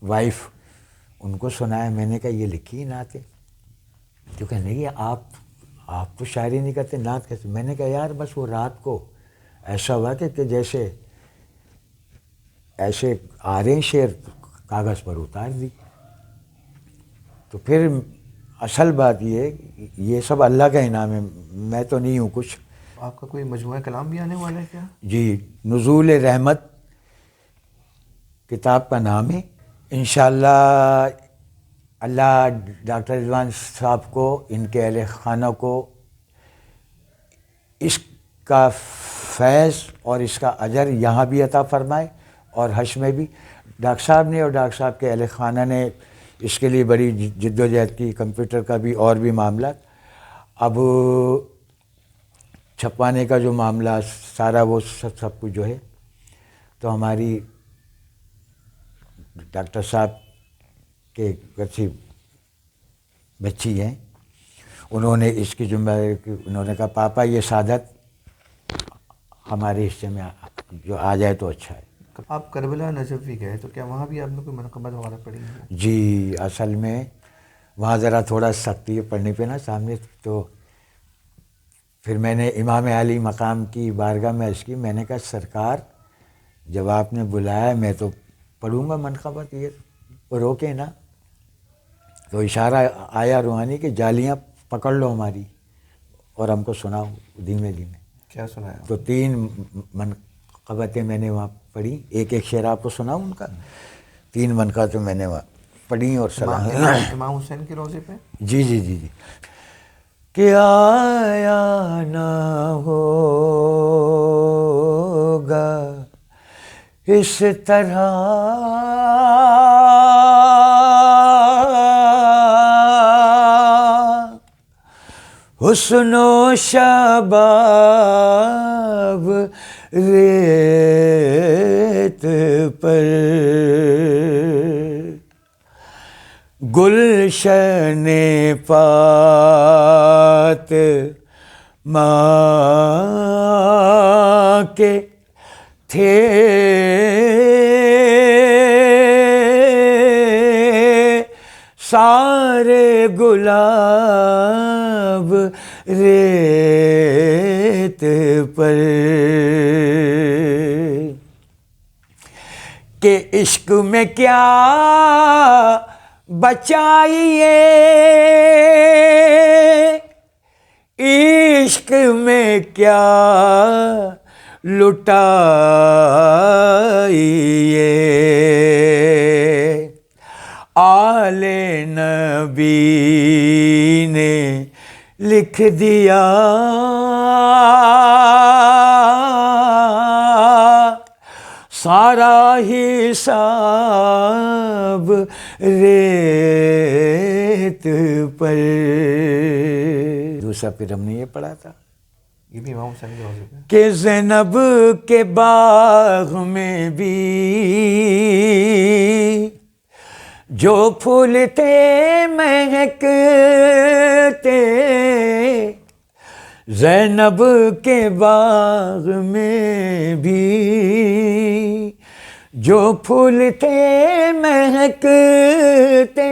وائف، ان کو سنایا، میں نے کہا یہ لکھی نعت ہے؟ تو کہنے لگی آپ تو شاعری نہیں کرتے، نعت کیسے؟ میں نے کہا یار بس وہ رات کو ایسا ہوا کہ جیسے ایسے آ رہے ہیں شعر، کاغذ پر اتار دی۔ تو پھر اصل بات یہ سب اللہ کا انعام ہے، میں تو نہیں ہوں کچھ۔ آپ کا کوئی مجموعہ کلام بھی آنے والا ہے کیا؟ جی، نزول رحمت کتاب کا نام ہے۔ انشاءاللہ اللہ ڈاکٹر رضوان صاحب کو، ان کے اہل خانہ کو اس کا فیض اور اس کا اجر یہاں بھی عطا فرمائے اور حشر میں بھی۔ ڈاکٹر صاحب نے اور ڈاکٹر صاحب کے اہل خانہ نے اس کے لیے بڑی جد و جہد کی، کمپیوٹر کا بھی اور بھی معاملات۔ اب چھپوانے کا جو معاملہ سارا وہ سب کچھ جو ہے، تو ہماری ڈاکٹر صاحب کے اچھی بچی ہیں، انہوں نے اس کی ذمہ داری، انہوں نے کہا پاپا یہ سعادت ہمارے حصے میں جو آ جائے تو اچھا ہے۔ آپ کربلا نجف بھی گئے تو کیا وہاں بھی آپ نے کوئی منقبت وغیرہ پڑھی ہے؟ جی، اصل میں وہاں ذرا تھوڑا سختی ہے پڑھنے پہ نا سامنے، تو پھر میں نے امام علی مقام کی بارگاہ میں عرض کی، میں نے کہا سرکار جب آپ نے بلایا میں تو پڑھوں گا منقبت، یہ روکے نا۔ تو اشارہ آیا روحانی کہ جالیاں پکڑ لو ہماری اور ہم کو سناؤ دھیمے دھیمے. کیا سنایا؟ تو 3 منقبتیں میں نے وہاں پڑھی. ایک شعر آپ کو سناؤں ان کا. 3 منقبتیں میں نے وہاں پڑھی اور سلام. امام حسین کے روزے پہ. جی جی جی جی. کہ آیا نہ ہوگا اس طرح حسن و شباب ریت پر گلشن پات ماں کے تھے سارے گلاب ریت پر کہ عشق میں کیا بچائیے عشق میں کیا لٹائیے آل نبی نے لکھ دیا سارا حساب ریت پر. دوسرا پھر ہم نے یہ پڑھا تھا یہ بھی امام حسین کے روزے پہ کہ زینب کے باغ میں بھی جو پھول تھے مہکتے زینب کے باغ میں بھی جو پھول تھے مہکتے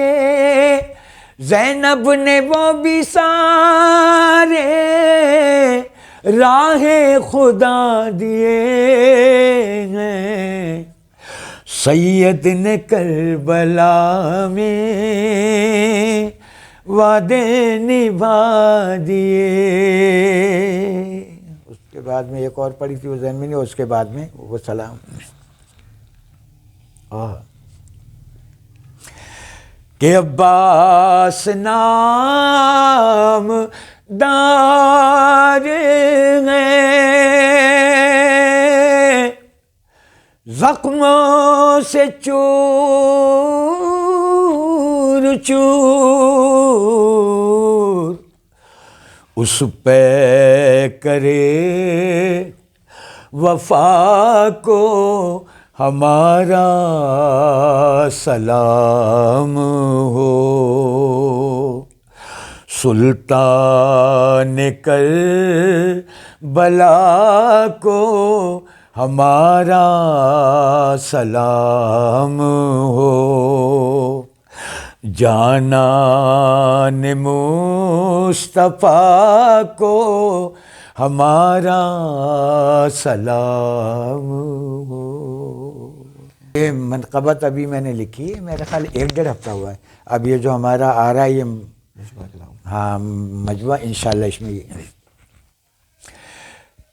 زینب نے وہ بھی سارے راہ خدا دیے ہیں سید نے کربلا میں وعدے نبھا دیے. اس کے بعد میں ایک اور پڑھی تھی وہ ذہن میں نہیں. اس کے بعد میں وہ سلام کہ عباس نام دار ہیں زخموں سے چور چور اس پہ کرے وفا کو ہمارا سلام ہو سلطان کربلا کو ہمارا سلام ہو جانان مصطفیٰ کو ہمارا سلام ہو. یہ منقبت ابھی میں نے لکھی ہے میرا خیال 1-1.5 ہفتہ ہوا ہے. اب یہ جو ہمارا آ رہا ہے یہ ہاں مجموعہ انشاءاللہ اس میں یہ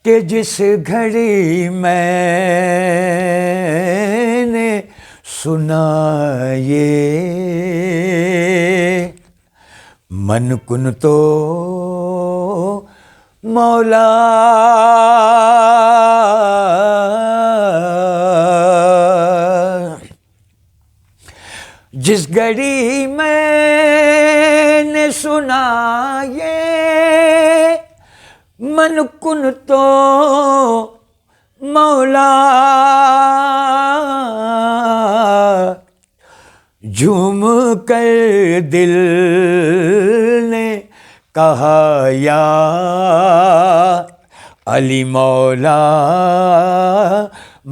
کہ جس گھڑی میں نے سنا یہ من کن تو مولا جس گھڑی میں نے سنا یہ من کن تو مولا جھوم کر دل نے کہا یا علی مولا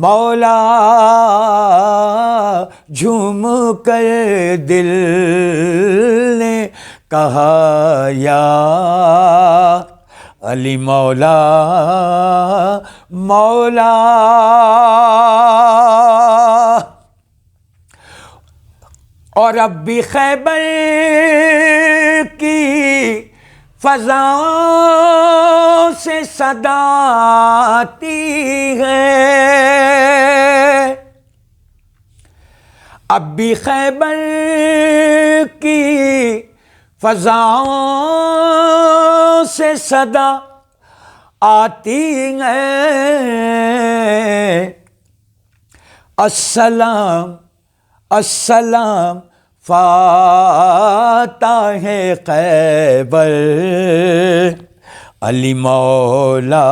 مولا جھوم کر دل نے کہا یا علی مولا مولا اور اب بھی خیبر کی فضاؤں سے صدا آتی ہے، اب بھی خیبر کی فضاؤں سے صدا آتی ہے، السلام السلام فاتح خیبر، علی مولا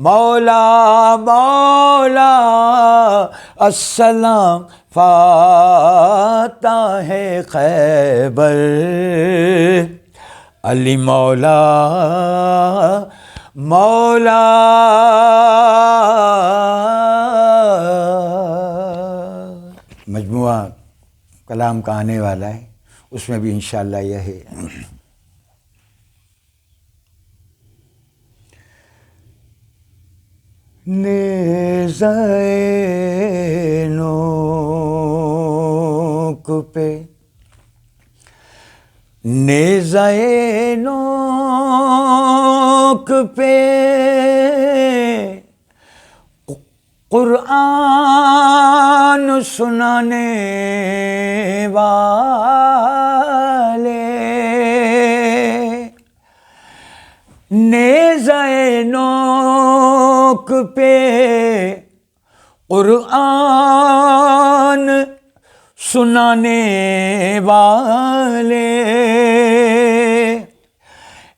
مولا مولا، السلام فاتح خیبر، علی مولا مولا۔ مجموعہ کلام کا آنے والا ہے، اس میں بھی انشاءاللہ یہ ہے۔ نیزۂ نوک پہ نیزۂ نوک پہ قرآن سنانے والے، نیزۂ نوک پہ قرآن سنانے والے،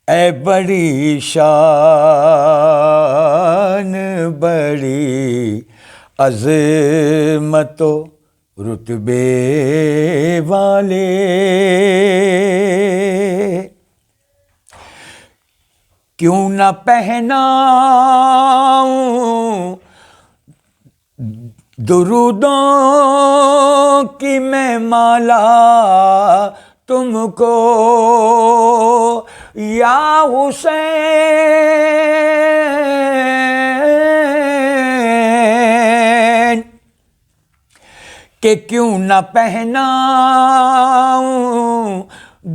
اے بڑی شان بڑی عظمت و رتبے والے، کیوں نہ پہناؤں درودوں کی میں مالا تم کو، یا حسین، کہ کیوں نہ پہناؤں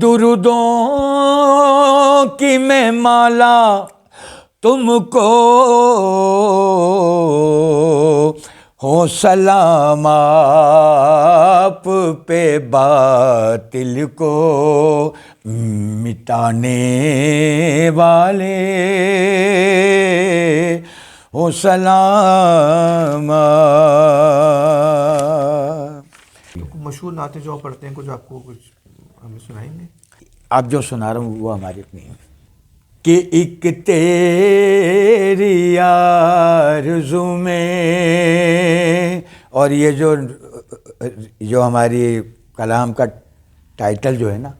درودوں کی میں مالا تم کو، ہو سلام آپ پہ باطل کو مٹانے والے، ہو سلام۔ مشہور نعتیں جو آپ پڑھتے ہیں، کچھ آپ کو کچھ ہمیں سنائیں گے؟ آپ جو سنا رہا ہوں وہ ہماری اپنی ہے کہ ایک تیری آرزو میں، اور یہ جو ہماری کلام کا ٹائٹل جو ہے نا،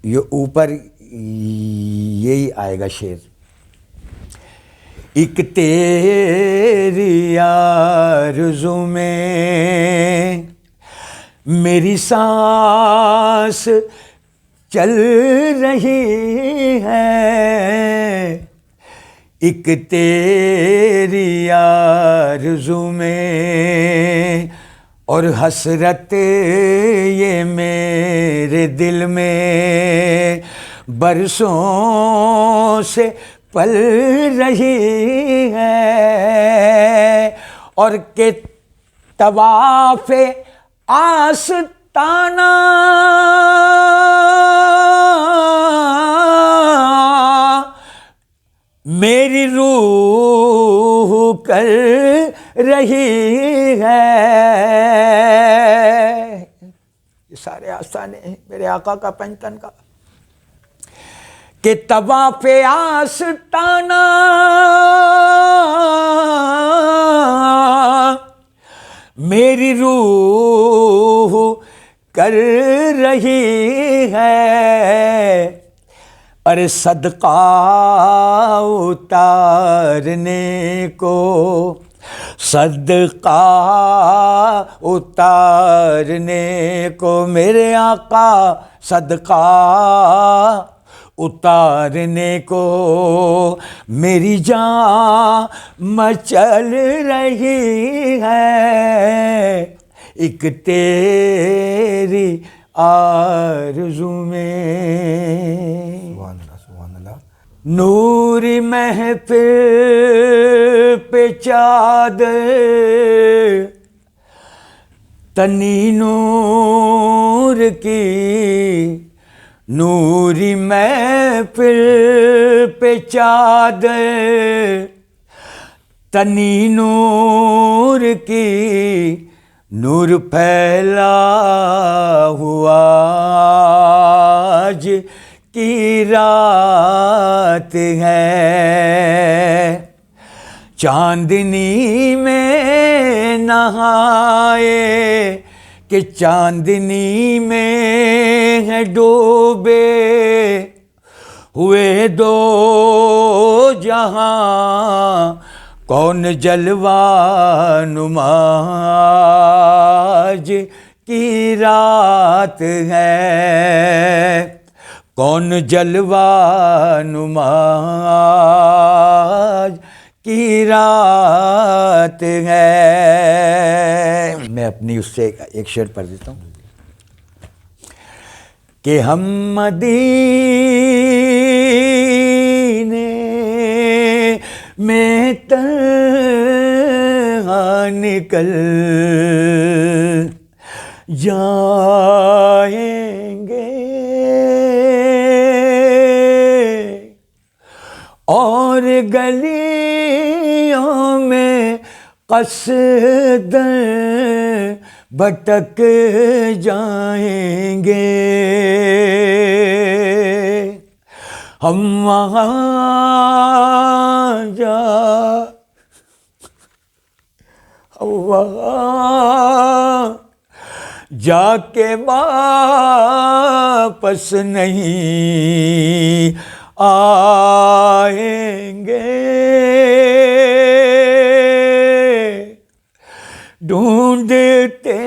یہ اوپر یہی آئے گا شعر، ایک تیری آرزو میں میری سانس چل رہی ہے، ایک تیری آرزو میں، اور حسرت یہ میرے دل میں برسوں سے پل رہی ہے، اور کہ طواف آستانہ میری روح کر رہی ہے، یہ سارے آستانے ہیں میرے آقا کا پنجتن کا، کہ طواف آستانہ میری روح کر رہی ہے، ارے صدقہ اتارنے کو، صدقہ اتارنے کو میرے آقا، صدقہ اتارنے کو میری جان مچل رہی ہے، ایک تیری آرزو میں، سبحان اللہ سبحان اللہ. نور محفل پہ چادر تنی نور کی، نوری محفل پہ چادر تنی نور کی، نور پھیلا ہوا آج کی رات ہے، چاندنی میں نہائے کہ چاندنی میں ہے ڈوبے ہوئے دو جہاں، کون جلوہ نما آج کی رات ہے، کون جلوہ نما آج کی رات ہے. میں اپنی اس سے ایک شعر پڑھ دیتا ہوں کہ ہم مدینے میں تنہا نکل جائیں گے، اور گلیوں میں قصداً بھٹک جائیں گے، ہم وہاں جا کے واپس نہیں آئیں گے، ڈھونڈتے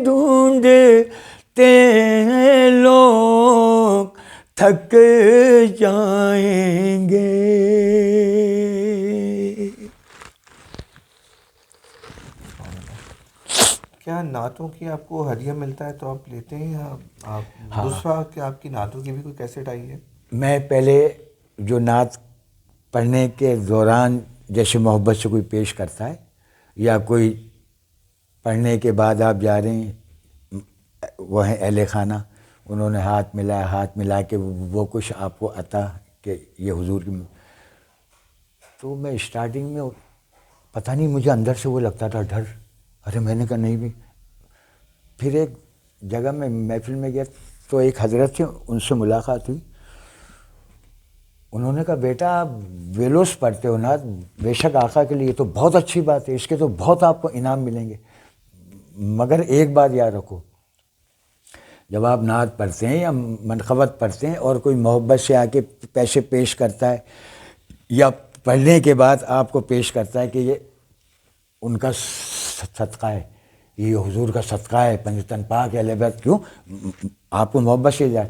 ڈھونڈتے لوگ تھک جائیں گے. کیا نعتوں کی آپ کو ہدیہ ملتا ہے تو آپ لیتے ہیں، یا آپ دوسرا کہ آپ کی نعتوں کی بھی کوئی کیسٹ آئی ہے؟ میں پہلے جو نعت پڑھنے کے دوران جیسے محبت سے کوئی پیش کرتا ہے، یا کوئی پڑھنے کے بعد آپ جا رہے ہیں، وہ ہیں اہل خانہ، انہوں نے ہاتھ ملا کے وہ کچھ آپ کو عطا کہ یہ حضور کی، تو میں اسٹارٹنگ میں پتہ نہیں مجھے اندر سے وہ لگتا تھا ڈر، ارے میں نے کہا نہیں بھی. پھر ایک جگہ میں محفل میں گیا تو ایک حضرت تھے، ان سے ملاقات ہوئی، انہوں نے کہا بیٹا آپ ویلوس پڑھتے ہو نعت، بے شک آقا کے لیے تو بہت اچھی بات ہے، اس کے تو بہت آپ کو انعام ملیں گے، مگر ایک بات یاد رکھو، جب آپ نعت پڑھتے ہیں یا منقبت پڑھتے ہیں اور کوئی محبت سے آ کے پیسے پیش کرتا ہے یا پڑھنے کے بعد آپ کو پیش کرتا ہے کہ یہ ان کا صدقہ ہے، یہ حضور کا صدقہ ہے، پنجتن پاک اہل بیت، کیوں آپ کو محبت سے جائے،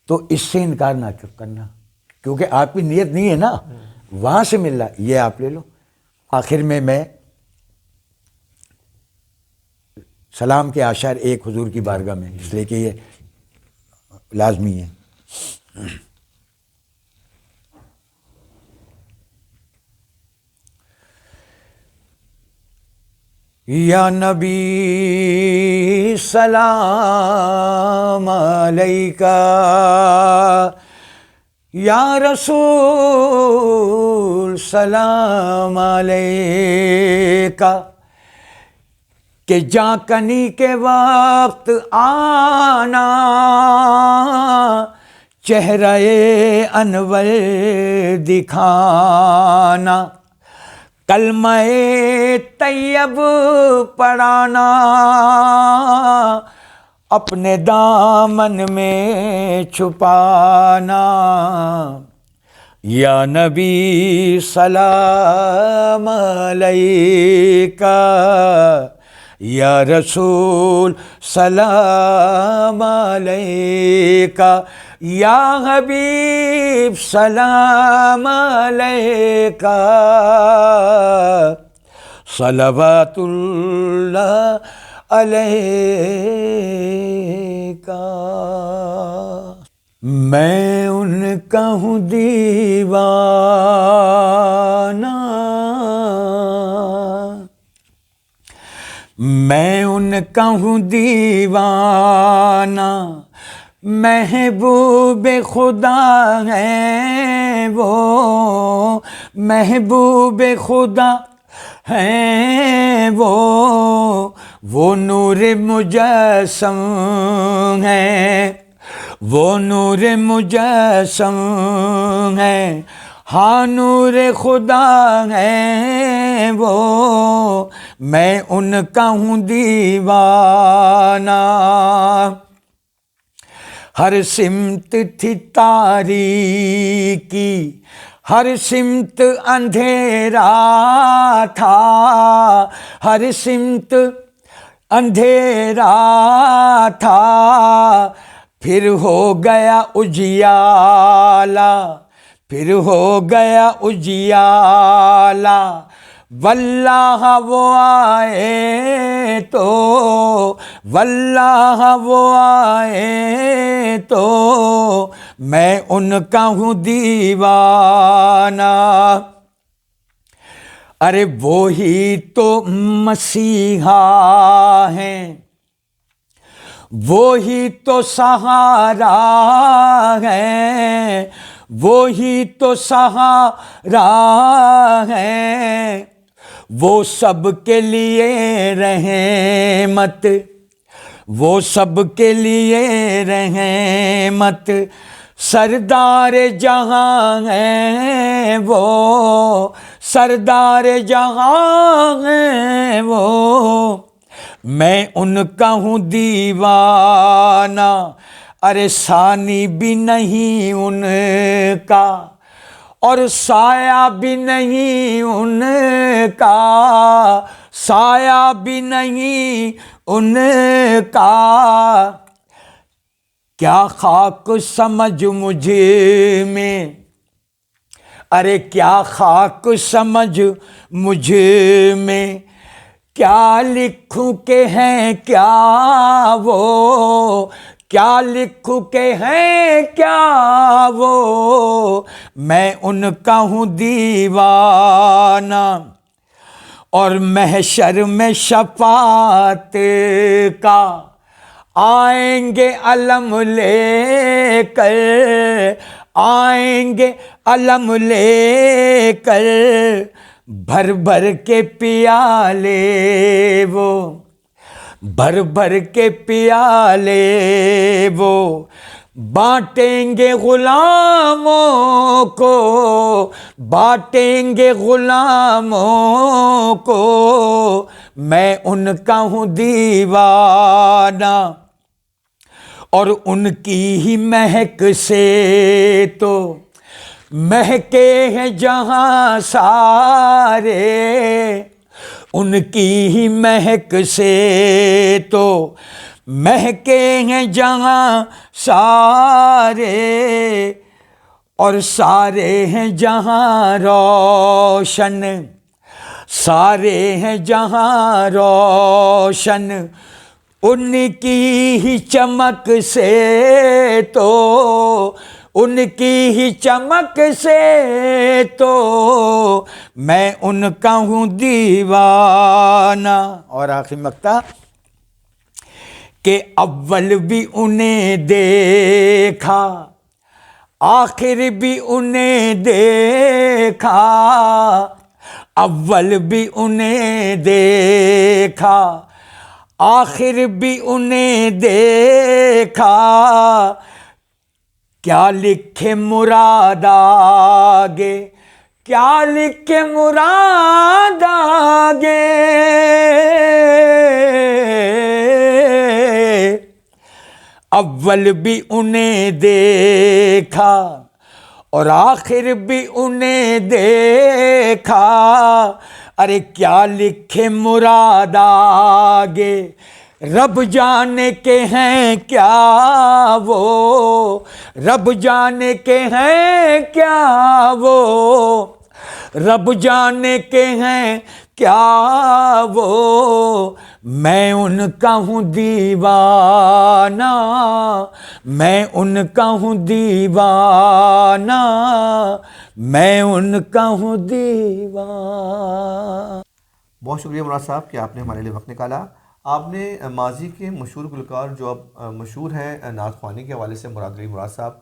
تو اس سے انکار نہ کرنا، کیونکہ آپ کی نیت نہیں ہے نا، وہاں سے مل رہا، یہ آپ لے لو. آخر میں سلام کے آثار ایک حضور کی بارگاہ میں، اس لیے کہ یہ لازمی ہے. یا نبی سلام علیکہ، یا رسول سلام علیکہ، کہ جاں کنی کے وقت آنا، چہرہ انور دکھانا، کلمہ طیب پڑھانا، اپنے دامن میں چھپانا. یا نبی سلام علیکہ، یا رسول سلام علیکہ، یا حبیب سلام علیکہ، صلوات اللہ علیکا۔ میں ان کا ہوں دیوانہ، میں ان کا ہوں دیوانہ، محبوب خدا ہے وہ، محبوب خدا ہے وہ نور مجسم ہے، وہ نور مجسم ہے، ہاں نور خدا ہے وہ، میں ان کا ہوں دیوانہ۔ ہر سمت تھی تاریکی، ہر سمت اندھیرا تھا، ہر سمت اندھیرا تھا، پھر ہو گیا اجیالا، پھر ہو گیا اجیالا، واللہ وہ آئے تو، واللہ وہ آئے تو، میں ان کا ہوں دیوانہ۔ ارے وہی تو مسیحا ہیں، وہی تو سہارا ہے، وہی تو سہارا ہے، وہ سب کے لیے رحمت، وہ سب کے لیے رحمت، سردار جہاں ہے وہ، سردار جہاں ہے وہ، میں ان کا ہوں دیوانہ۔ ارے ثانی بھی نہیں ان کا، اور سایہ بھی نہیں ان کا، سایہ بھی نہیں ان کا، کیا خاک سمجھ مجھ میں، ارے کیا خاک سمجھ مجھ میں، کیا لکھوں کہ ہیں کیا وہ، کیا لکھوں کہ ہیں کیا وہ، میں ان کا ہوں دیوانہ۔ اور محشر میں شفاعت کا آئیں گے علم لے کر، آئیں گے علم لے کر، بھر بھر کے پیالے وہ، بھر بھر کے پیالے وہ، بانٹیں گے غلاموں کو، بانٹیں گے غلاموں کو، میں ان کا ہوں دیوانہ۔ اور ان کی ہی مہک سے تو مہکے ہیں جہاں سارے، ان کی ہی مہک سے تو مہکے ہیں جہاں سارے، اور سارے ہیں جہاں روشن، سارے ہیں جہاں روشن، ان کی ہی چمک سے تو، ان کی ہی چمک سے تو، میں ان کا ہوں دیوانہ۔ اور آخری مقطع کہ اول بھی انہیں دیکھا، آخر بھی انہیں دیکھا، اول بھی انہیں دیکھا، آخر بھی انہیں دیکھا، کیا لکھے مراد آگے، کیا لکھے مراد آگے، اول بھی انہیں دیکھا اور آخر بھی انہیں دیکھا، ارے کیا لکھے مراد آگے، رب جانے کے ہیں کیا وہ، رب جانے کے ہیں کیا وہ، رب جانے کے ہیں کیا وہ میں ان کا ہوں دیوانہ، میں ان کا ہوں دیوانہ، میں ان کا ہوں دیوانہ۔ بہت شکریہ مراد صاحب کہ آپ نے ہمارے لیے وقت نکالا۔ آپ نے ماضی کے مشہور گلوکار جو اب مشہور ہیں نعت خوانی کے حوالے سے، مراد علی مراد صاحب،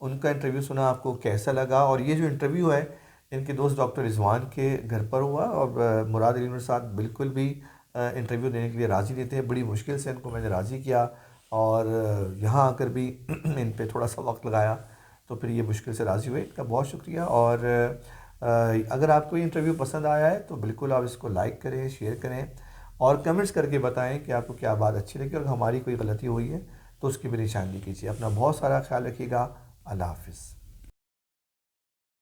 ان کا انٹرویو سنا، آپ کو کیسا لگا؟ اور یہ جو انٹرویو ہے ان کے دوست ڈاکٹر رضوان کے گھر پر ہوا، اور مراد علی مراد صاحب بالکل بھی انٹرویو دینے کے لیے راضی نہیں تھے، بڑی مشکل سے ان کو میں نے راضی کیا، اور یہاں آ کر بھی ان پہ تھوڑا سا وقت لگایا، تو پھر یہ مشکل سے راضی ہوئے۔ ان کا بہت شکریہ۔ اور اگر آپ کو یہ انٹرویو پسند آیا ہے تو بالکل آپ اس کو لائک کریں، شیئر کریں، اور کمنٹس کر کے بتائیں کہ آپ کو کیا بات اچھی لگی، اور ہماری کوئی غلطی ہوئی ہے تو اس کی بھی نشاندہی کیجیے۔ اپنا بہت سارا خیال رکھیے گا۔ اللہ حافظ۔